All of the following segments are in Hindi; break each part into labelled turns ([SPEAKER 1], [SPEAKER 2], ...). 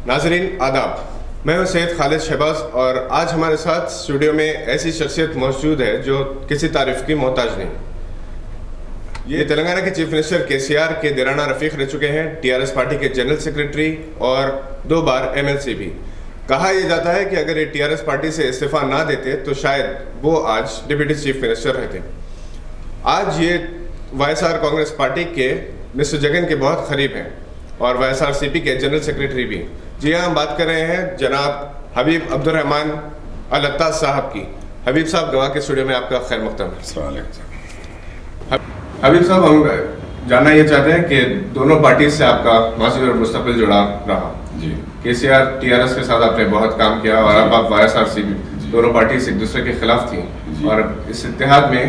[SPEAKER 1] नाजरीन आदाब, मैं हूं सैयद खालिद शहबाज और आज हमारे साथ स्टूडियो में ऐसी शख्सियत मौजूद है जो किसी तारीफ की मोहताज नहीं। ये तेलंगाना के चीफ मिनिस्टर KCR के दिराना रफीक रह चुके हैं, TRS पार्टी के जनरल सेक्रेटरी और 2 बार MLC भी। कहा यह जाता है कि अगर ये TRS पार्टी से इस्तीफा ना देते तो शायद वो आज डिप्टी चीफ मिनिस्टर रहते। आज ये YSR कांग्रेस पार्टी के मिस्टर जगन के बहुत करीब हैं और YSRCP के जनरल सेक्रेटरी भी। जी हाँ, हम बात कर रहे हैं जनाब हबीब अब्दुर्रहमान अल-अत्ताश साहब की। हबीब साहब, गवाह के स्टूडियो में आपका खैर मक़दम है। हबीब साहब, हम जानना ये चाहते हैं कि दोनों पार्टी से आपका माजी और मुस्तक़बिल जुड़ा रहा।
[SPEAKER 2] जी।
[SPEAKER 1] KCR TRS के साथ आपने बहुत काम किया और अब आप YSRCP, दोनों पार्टी एक दूसरे के खिलाफ थी और इस इत्तेहाद में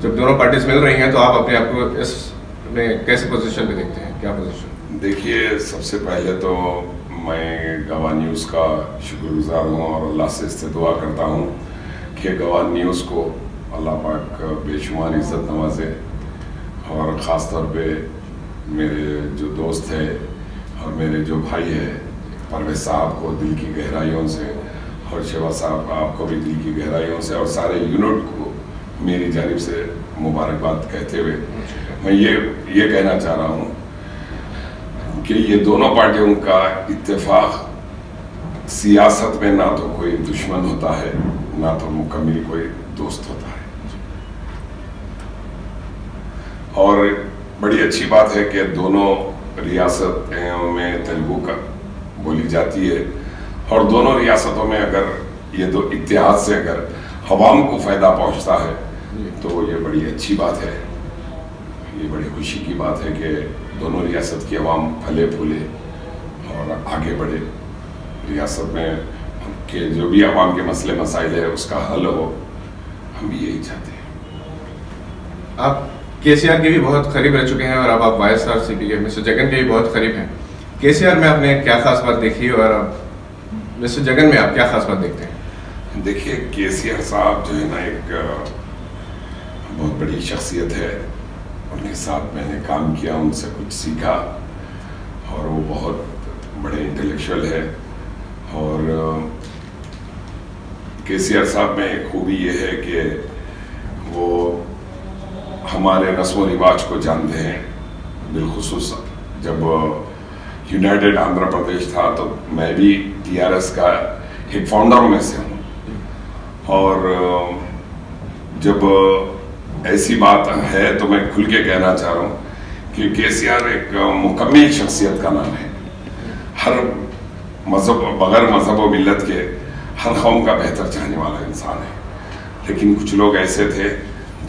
[SPEAKER 1] जब दोनों पार्टीज मिल रही हैं तो आप अपने आप को इसमें कैसे पोजीशन में देखते हैं? क्या पोजीशन?
[SPEAKER 2] देखिए, सबसे पहले तो मैं गवाह न्यूज़ का शुक्रगुजार हूँ और अल्लाह से इससे दुआ करता हूँ कि गवाह न्यूज़ को अल्लाह पाक बेशुमार इज़्ज़त नवाजे और ख़ास तौर पे मेरे जो दोस्त है और मेरे जो भाई है परवेज़ साहब को दिल की गहराइयों से और शहबाज साहब आपको भी दिल की गहराइयों से और सारे यूनिट को मेरी जानिब से मुबारकबाद कहते हुए मैं ये कहना चाह रहा हूँ कि ये दोनों पार्टियों का इत्तेफाक सियासत में ना तो कोई दुश्मन होता है ना तो मुकम्मल कोई दोस्त होता है। और बड़ी अच्छी बात है कि दोनों रियासतों में तेलुगु का बोली जाती है और दोनों रियासतों में अगर ये दो इत्तेहाद से अगर अवाम को फ़ायदा पहुंचता है तो ये बड़ी अच्छी बात है। ये बड़ी खुशी की बात है कि दोनों रियासत की अवाम फले फूले और आगे बढ़े। रियासत में के जो भी अवाम के मसले मसाइल है उसका हल हो, हम भी यही चाहते हैं।
[SPEAKER 1] आप KCR के भी बहुत करीब रह चुके हैं और अब आप YSRCP के मिस्टर जगन के भी बहुत करीब हैं। KCR में आपने क्या खास बात देखी और अब मिस्टर जगन में आप क्या खास बात देखते हैं?
[SPEAKER 2] देखिए, KCR साहब जो है ना एक बहुत बड़ी शख्सियत है। उनके साथ मैंने काम किया, उनसे कुछ सीखा और वो बहुत बड़े इंटेलेक्चुअल है। और KCR साहब में एक खूबी ये है कि वो हमारे रस्म रिवाज को जानते हैं। बिलखुसूस जब यूनाइटेड आंध्र प्रदेश था तो मैं भी TRS का एक फाउंडर में से हूँ और जब ऐसी बात है तो मैं खुल के कहना चाह रहा हूँ कि KCR एक मुकम्मल शख्सियत का नाम है। हर मज़हब बगैर मज़हब व मिल्लत के हर कौम का बेहतर चाहने वाला इंसान है। लेकिन कुछ लोग ऐसे थे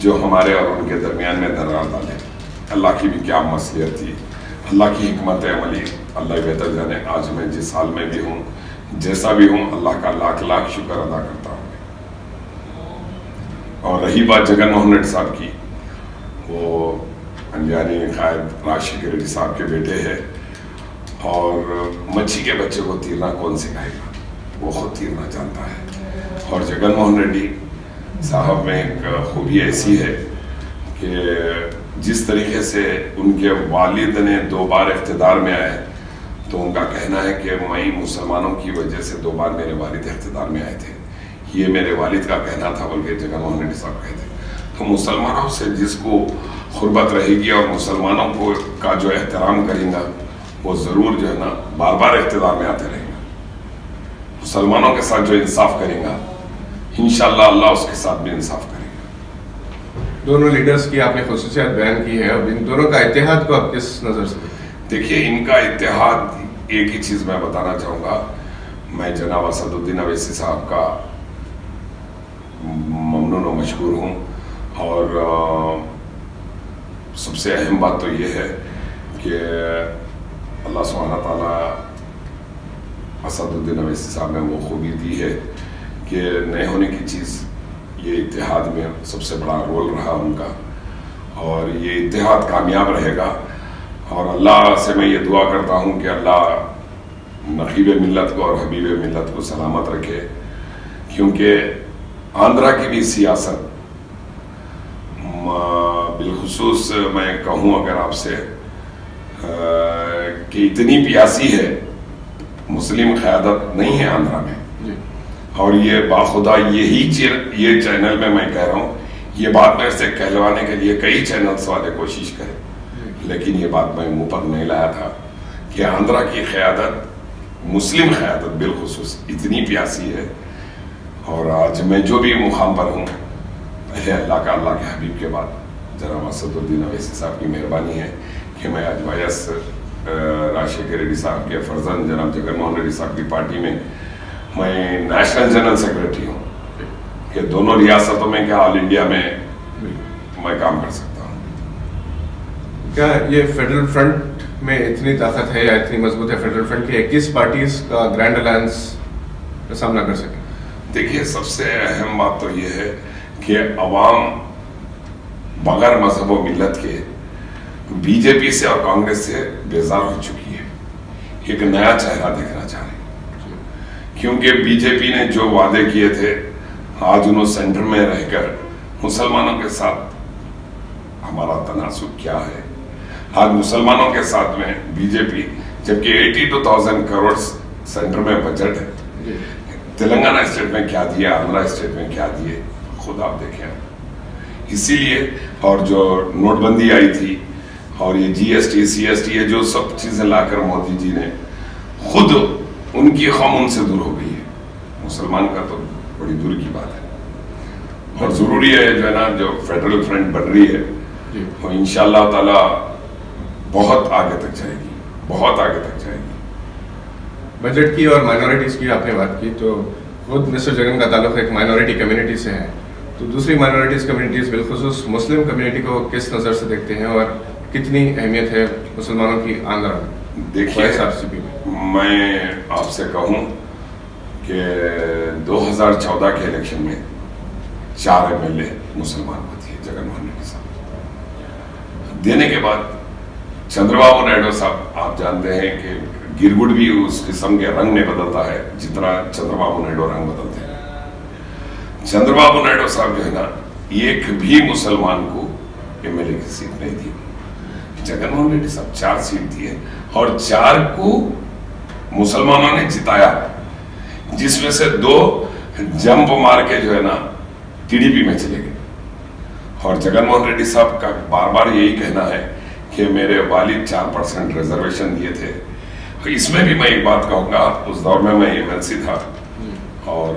[SPEAKER 2] जो हमारे और उनके दरमियान में दरार डाले। अल्लाह की भी क्या मसलियत थी, अल्लाह की हिकमत अमली अल्लाह बेहतर जाने। आज मैं जिस हाल में भी हूँ, जैसा भी हूँ, अल्लाह का लाख लाख शुक्र अदा करता हूँ। और रही बात जगन मोहन रेड्डी साहब की, वो अंजानी कायद राजशेखर रेड्डी साहब के बेटे हैं और मच्छी के बच्चे को तीरना कौन सिखाएगा, वो खुद तीरना जानता है। और जगन मोहन रेड्डी साहब में एक खूबी ऐसी है कि जिस तरीके से उनके वालिद ने 2 बार इख्तिदार में आए तो उनका कहना है कि मैं मुसलमानों की वजह से 2 बार मेरे वालिद इख्तिदार में आए थे। ये मेरे वालिद का कहना था, बल्कि जगन मोहन रेड्डी साहब कहते। तो मुसलमानों से जिसको खुरबत रहेगी और मुसलमानों को का जो एहतराम करेगा वो ज़रूर जो है ना बार बार इख्तिदार में आते रहेगा। मुसलमानों के साथ जो इंसाफ करेगा इंशाअल्लाह अल्लाह उसके साथ भी इंसाफ करेगा।
[SPEAKER 1] दोनों लीडर्स की आपने खुसूसियत बयान की है, अब इन दोनों का इत्तेहाद को आप किस नज़र से
[SPEAKER 2] देखिए? इनका इत्तेहाद एक ही चीज़ मैं बताना चाहूँगा। मैं जनाब असदुद्दीन अवैसी साहब का ममनून और मशकूर हूँ और सबसे अहम बात तो ये है कि अल्लाह सुब्हानहू व तआला असदुद्दीन अवैसी साहब ने वो खूबी दी है कि नए होने की चीज़ ये इत्तेहाद में सबसे बड़ा रोल रहा उनका और ये इत्तेहाद कामयाब रहेगा। और अल्लाह से मैं ये दुआ करता हूँ कि अल्लाह नकीब मिल्लत को और हबीब मिल्लत को सलामत रखे, क्योंकि आंध्रा की भी सियासत बिलखुसूस मैं कहूँ अगर आपसे कि इतनी प्यासी है मुस्लिम क़यादत नहीं है आंध्रा में। और ये बाखुदा ये चैनल में मैं कह रहा हूँ, ये बात मेरे से कहलवाने के लिए कई चैनल्स वाले कोशिश करें, लेकिन ये बात मैं मुंह पर नहीं लाया था कि आंध्रा की क़यादत, मुस्लिम क़यादत बिलखुसूस इतनी प्यासी है। और आज मैं जो भी मुकाम पर हूँ, पहले अल्लाह के हबीब के बाद जनाब असदुद्दीन अवैसी साहब की मेहरबानी है कि मैं आज वायस राजशेखर रेड्डी साहब के फर्जंद जनाब जगनमोहन रेड्डी साहब की पार्टी में मैं नेशनल जनरल सेक्रेटरी हूँ कि दोनों रियासतों में क्या ऑल इंडिया में मैं काम कर सकता हूँ।
[SPEAKER 1] क्या ये फेडरल फ्रंट में इतनी ताकत है या इतनी मजबूत है फेडरल फ्रंट की 21 पार्टीज का ग्रैंड अलायंस का सामना कर सके?
[SPEAKER 2] देखिए, सबसे अहम बात तो ये है कि अवाम बगैर मजहब व मिल्लत के बीजेपी से और कांग्रेस से बेजार हो चुकी है। एक नया चेहरा देखना चाह रही, क्योंकि बीजेपी ने जो वादे किए थे, आज उन्होंने सेंटर में रहकर मुसलमानों के साथ हमारा तनासुब क्या है। आज मुसलमानों के साथ में बीजेपी, जबकि 82,000 करोड़ सेंटर में बजट है, तेलंगाना स्टेट में क्या दिया, आंध्रा स्टेट में क्या दिए, खुद आप देखें। इसीलिए और जो नोटबंदी आई थी और ये जीएसटी सीएसटी, ये जो सब चीजें लाकर मोदी जी ने खुद, उनकी कौम उनसे दूर हो गई है। मुसलमान का तो बड़ी दूर की बात है। और जरूरी है जो है ना, जो फेडरल फ्रंट बन रही है वो इंशाअल्लाह ताला बहुत आगे तक जाएगी, बहुत आगे तक जाएगी।
[SPEAKER 1] बजट की और माइनॉरिटीज की आपने बात की, तो खुद मिस्टर जगन का ताल्लुक एक माइनॉरिटी कम्युनिटी से है, तो दूसरी माइनॉरिटीज कम्युनिटीज बिलखुसूस मुस्लिम कम्युनिटी को किस नज़र से देखते हैं और कितनी अहमियत है मुसलमानों की आंध्रा में?
[SPEAKER 2] देखिए, मैं आपसे कहूं कि 2014 के इलेक्शन में 4 MLA मुसलमान को दिए जगनमोहन रेड्डी साहब देने के बाद चंद्रबाबू नायडू साहब, आप जानते हैं कि गिरगुड़ भी उस किस्म के रंग में बदलता है जितना चंद्रबाबू नायडू रंग बदलते हैं। चंद्रबाबू नायडू साहब जो है ना, एक भी मुसलमान को MLA की सीट नहीं दी। जगनमोहन रेड्डी साहब 4 सीट दिए और 4 को मुसलमानों ने जिताया, जिसमें से 2 जंप मार के जो है ना टीडीपी में चले गए। और जगनमोहन रेड्डी साहब का बार बार यही कहना है कि मेरे वालिद 4% रिजर्वेशन दिए थे। इसमें भी मैं एक बात कहूँगा, उस दौर में मैं MLC था और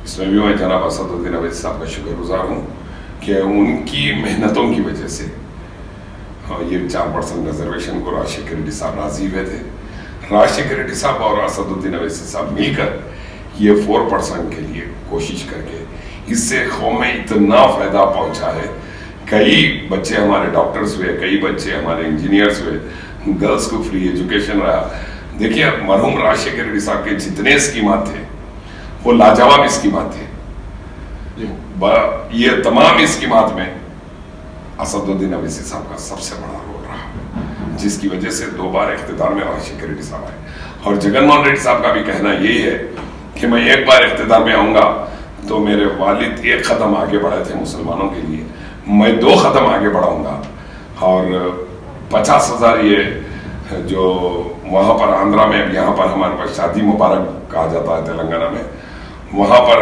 [SPEAKER 2] इसमें भी मैं जनाब असदुद्दीन अवैसी साहब का शुक्रगुजार हूँ कि उनकी मेहनतों की वजह से ये 4% रिजर्वेशन को राजशेखर रेड्डी साहब राजी हुए थे। राजशेखर रेड्डी साहब और असदुद्दीन अवैसी साहब मिलकर ये 4% के लिए कोशिश करके इससे कौम में इतना फायदा पहुंचा है। कई बच्चे हमारे डॉक्टर्स हुए, कई बच्चे हमारे इंजीनियर्स हुए, गर्ल्स को फ्री एजुकेशन रहा। देखिए, मरहूम राजशेखर रेड्डी साहब के जितने स्कीमात थे वो लाजवाब स्कीमात थे। ये तमाम स्कीमात में असदुद्दीन अवैसी साहब का सबसे बड़ा रोल रहा, जिसकी वजह से 2 बार इख्तिदार में राजशेखर रेड्डी साहब आए। और जगनमोहन रेड्डी साहब का भी कहना यही है कि मैं एक बार इख्तिदार में आऊंगा तो मेरे वालिद 1 कदम आगे बढ़े थे मुसलमानों के लिए, मैं 2 कदम आगे बढ़ाऊंगा। और 50,000 ये जो वहाँ पर आंध्रा में, यहाँ पर हमारे पास शादी मुबारक कहा जाता है तेलंगाना में, वहाँ पर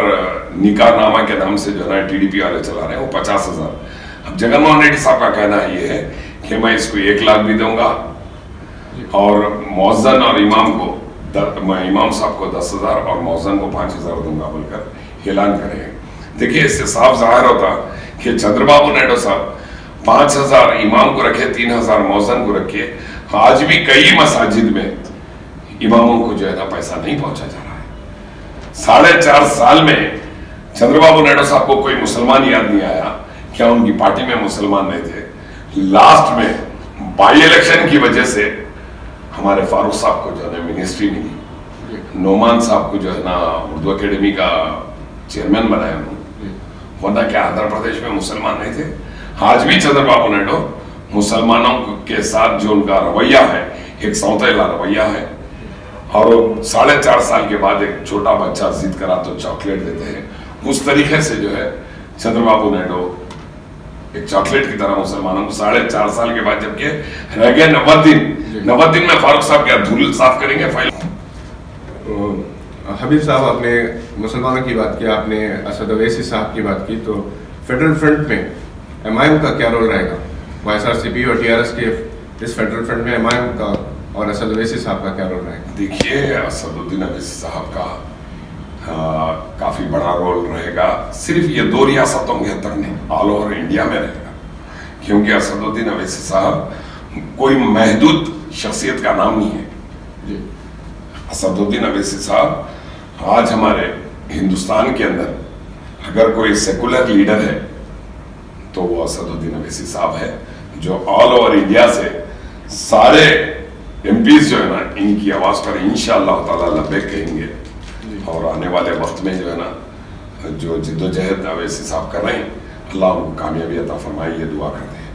[SPEAKER 2] निकाह नामा के नाम से जो है टीडीपी वाले चला रहे हैं, वो 50,000। अब जगनमोहन रेड्डी साहब का कहना ये है कि मैं इसको 1 लाख भी दूंगा और मौजन और इमाम को, मैं इमाम साहब को 10,000 और मौजन को 5,000 दूंगा बोलकर ऐलान करेंगे। देखिए, इससे साफ जाहिर होता कि चंद्रबाबू नायडू साहब 5,000 इमाम को रखे, 3,000 मौजन को रखे। आज भी कई मसाजिद में इमामों को जो है ना पैसा नहीं पहुंचा जा रहा है। 4.5 साल में चंद्रबाबू नायडू साहब को कोई मुसलमान याद नहीं आया, क्या उनकी पार्टी में मुसलमान नहीं थे? लास्ट में बाई इलेक्शन की वजह से हमारे फारूक साहब को जो है मिनिस्ट्री मिली, नोमान साहब को जो है ना उर्दू अकेडमी का चेयरमैन बनाया उन्होंने, वरना क्या आंध्र प्रदेश में मुसलमान नहीं थे? आज भी चंद्रबाबू नायडू मुसलमानों के साथ जो उनका रवैया है, एक सौतेला रवैया है। और 4.5 साल के बाद एक छोटा बच्चा जिद करा तो चॉकलेट देते हैं, उस तरीके से जो है चंद्रबाबू नायडू एक चॉकलेट की तरह मुसलमानों को 4.5 साल के बाद, जबकि रह गए 90 दिन, 90 दिन में फारूक साहब क्या धूल साफ करेंगे फाइल?
[SPEAKER 1] हबीब साहब, आपने मुसलमानों की बात की, आपने असद ओवैसी साहब की बात की, तो फेडरल फ्रंट में एमआईएम का क्या रोल रहेगा? वाईएसआरसीपी और टीआरएस के इस फेडरल फ्रंट में एमआईएम का और असद ओवैसी साहब का क्या रोल रहेगा?
[SPEAKER 2] देखिए, असदुद्दीन ओवैसी साहब का काफ़ी बड़ा रोल रहेगा। सिर्फ ये 2 रियासतों के अंदर नहीं, ऑल ओवर इंडिया में रहेगा, क्योंकि असदुद्दीन ओवैसी साहब कोई महदूद शख्सियत का नाम नहीं है। असदुद्दीन ओवैसी साहब आज हमारे हिंदुस्तान के अंदर अगर कोई सेकुलर लीडर है तो वो असदुद्दीन ओवैसी साहब है, जो ऑल ओवर इंडिया से सारे एमपीज जो है ना, इनकी आवाज़ पर इंशाअल्लाह ताला लब्बैक कहेंगे। और आने वाले वक्त में जो है ना, जो जिद्दोजहद ओवैसी साहब कर रहे हैं, अल्लाह उनको कामयाबी अता फरमाए, ये दुआ करते हैं।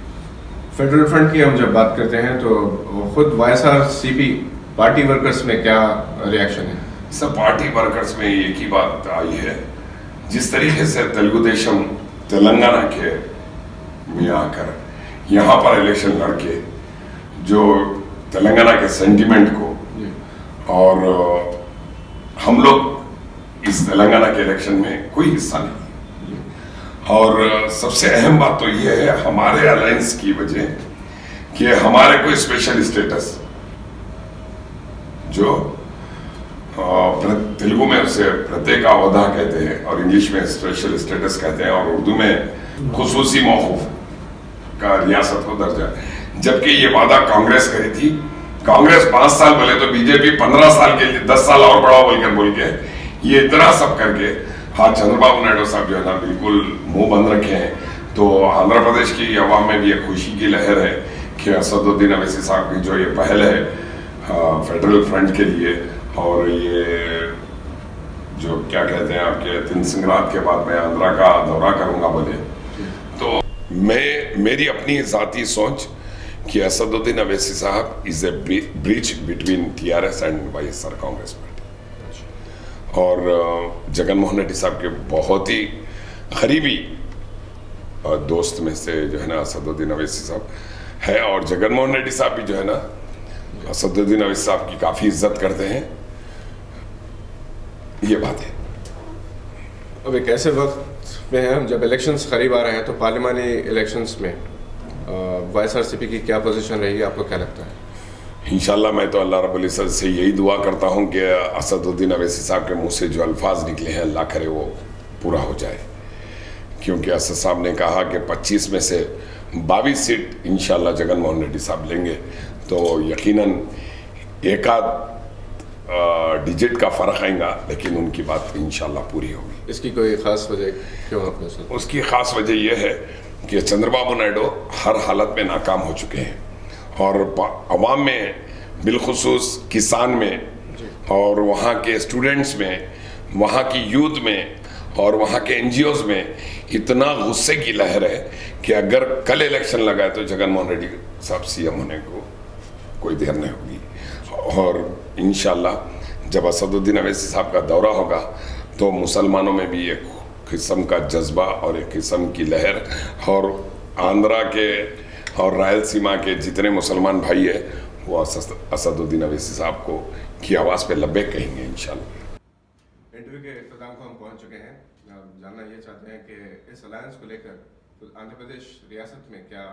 [SPEAKER 1] फेडरल फ्रंट की हम जब बात करते हैं तो खुद वाईएसआरसीपी पार्टी वर्कर्स में क्या रिएक्शन है?
[SPEAKER 2] सब पार्टी वर्कर्स में एक ही बात आई है, जिस तरीके से तेलुगु देशम तेलंगाना के में आकर यहाँ पर इलेक्शन लड़के जो तेलंगाना के सेंटिमेंट को, और हम लोग इस तेलंगाना के इलेक्शन में कोई हिस्सा नहीं, और सबसे अहम बात तो ये है हमारे अलायंस की वजह कि हमारे कोई स्पेशल स्टेटस, जो तेलुगु में उसे प्रत्येक आवधा कहते हैं और इंग्लिश में स्पेशल स्टेटस कहते हैं और उर्दू में खुसूसी मौकूफ का रियासत को दर्जा, जबकि ये वादा कांग्रेस करी थी। कांग्रेस 5 साल बोले तो बीजेपी 15 साल के लिए 10 साल और बढ़ाओ बोल के ये इतना सब करके, हाँ, चंद्रबाबू नायडू साहब जो है ना बिल्कुल मुंह बंद रखे हैं। तो आंध्र प्रदेश की अवाम में भी एक खुशी की लहर है कि असदुद्दीन ओवैसी साहब की जो ये पहल है फेडरल फ्रंट के लिए, और ये जो क्या कहते हैं आपके 3 संक्रांत के बाद मैं आंध्रा का दौरा करूंगा बोले, तो मेरी अपनी ज़ाती सोच कि असदुद्दीन ओवैसी साहब is a bridge between TRS and YSR Congress party, और जगन मोहन रेड्डी साहब के बहुत ही करीबी दोस्त में से जो है ना असदुद्दीन ओवैसी साहब है, और जगन मोहन रेड्डी साहब भी जो है ना असदुद्दीन ओवैसी साहब की काफ़ी इज्जत करते हैं। ये बात है।
[SPEAKER 1] अब एक ऐसे वक्त में है जब इलेक्शंस करीब आ रहे हैं, तो पार्लिमानी इलेक्शंस में वाईएसआरसीपी की क्या पोजीशन रहेगी, आपको क्या लगता है?
[SPEAKER 2] इंशाल्लाह मैं तो अल्लाह रब्बुल इज़्ज़त से यही दुआ करता हूँ कि असदुद्दीन ओवैसी साहब के मुंह से जो अल्फाज निकले हैं अल्लाह करे वो पूरा हो जाए, क्योंकि असद साहब ने कहा कि 25 में से 22 सीट इंशाल्लाह जगन मोहन रेड्डी साहब लेंगे, तो यकीनन एक आध डिजिट का फ़र्क आएगा, लेकिन उनकी बात इंशाल्लाह पूरी होगी।
[SPEAKER 1] इसकी कोई ख़ास वजह क्यों आपने?
[SPEAKER 2] उसकी ख़ास वजह यह है कि चंद्रबाबू नायडू हर हालत में नाकाम हो चुके हैं, और अवाम में बिलखुसूस किसान में और वहाँ के स्टूडेंट्स में, वहाँ की यूथ में और वहाँ के एनजीओज़ में इतना गुस्से की लहर है कि अगर कल इलेक्शन लगाए तो जगन मोहन रेड्डी साहब सीएम होने को कोई देर नहीं होगी। और इंशाल्लाह जब असदुद्दीन ओवैसी साहब का दौरा होगा तो मुसलमानों में भी एक किस्म का जज्बा और एक किस्म की लहर, और आंध्रा के और रायलसीमा के जितने मुसलमान भाई है वो असदुद्दीन ओवैसी साहब को की आवाज़ पे लब्बैक कहेंगे इंशाल्लाह।
[SPEAKER 1] इंटरव्यू के इख्तिताम को हम पहुंच चुके हैं। जानना ये चाहते हैं कि इस अलायंस को लेकर आंध्र प्रदेश रियासत में क्या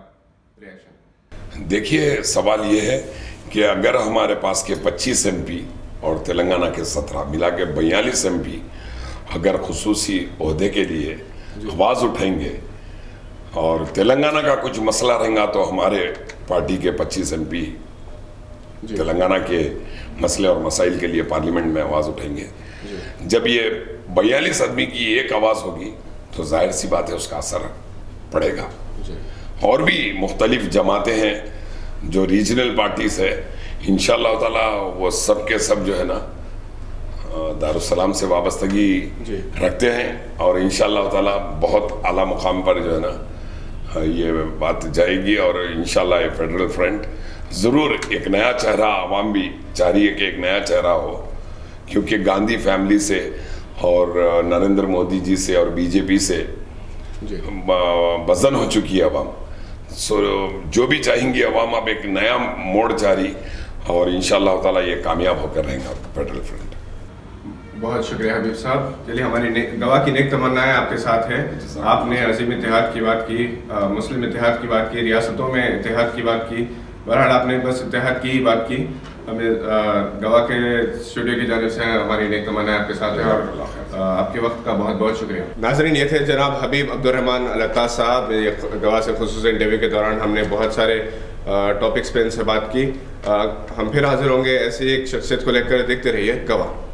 [SPEAKER 1] रिएक्शन है?
[SPEAKER 2] देखिए, सवाल ये है कि अगर हमारे पास के 25 एमपी और तेलंगाना के 17 मिला के 42 एमपी अगर खुसूसी ओहदे के लिए आवाज़ उठाएंगे और तेलंगाना का कुछ मसला रहेगा तो हमारे पार्टी के 25 एमपी तेलंगाना के मसले और मसाइल के लिए पार्लियामेंट में आवाज़ उठाएंगे। जब ये 42 आदमी की एक आवाज़ होगी तो जाहिर सी बात है उसका असर पड़ेगा। और भी मुख्तलिफ जमातें हैं जो रीजनल पार्टीज़ है, इंशाअल्लाह ताला वो सब के सब जो है ना दारुस्सलाम से वाबस्तगी रखते हैं, और इंशाअल्लाह ताला बहुत आला मुकाम पर जो है ना ये बात जाएगी, और इंशाअल्लाह ये फेडरल फ्रंट ज़रूर एक नया चेहरा, आवाम भी चाह रही है कि एक नया चेहरा हो, क्योंकि गांधी फैमिली से और नरेंद्र मोदी जी से और बीजेपी से वजन हो चुकी है आवाम। सो जो भी चाहेंगी आवाम अब एक नया मोड़ जारी, और इंशाअल्लाह ताला ये कामयाब होकर रहेगा फेडरल फ्रंट।
[SPEAKER 1] बहुत शुक्रिया हबीब साहब। चलिए, हमारी गवाह की नेक तमन्नाएं आपके साथ है। आपने अजीम इत्तेहाद की बात की, मुस्लिम इत्तेहाद की बात की, रियासतों में इत्तेहाद की बात की, बहरहाल आपने बस इत्तेहाद की ही बात की। हमें गवाह के स्टूडियो की जानिब से हमारी नेक तमन्नाएं आपके साथ है और आपके वक्त का बहुत बहुत शुक्रिया। नाज़रीन, ये थे जनाब हबीब अब्दुर्रहमान अल-अत्ताश साहब। गवाह से खुसूसी इंटरव्यू के दौरान हमने बहुत सारे टॉपिक्स पे इनसे बात की। हम फिर हाजिर होंगे ऐसी एक शख्सियत को लेकर। देखते रहिए गवाह।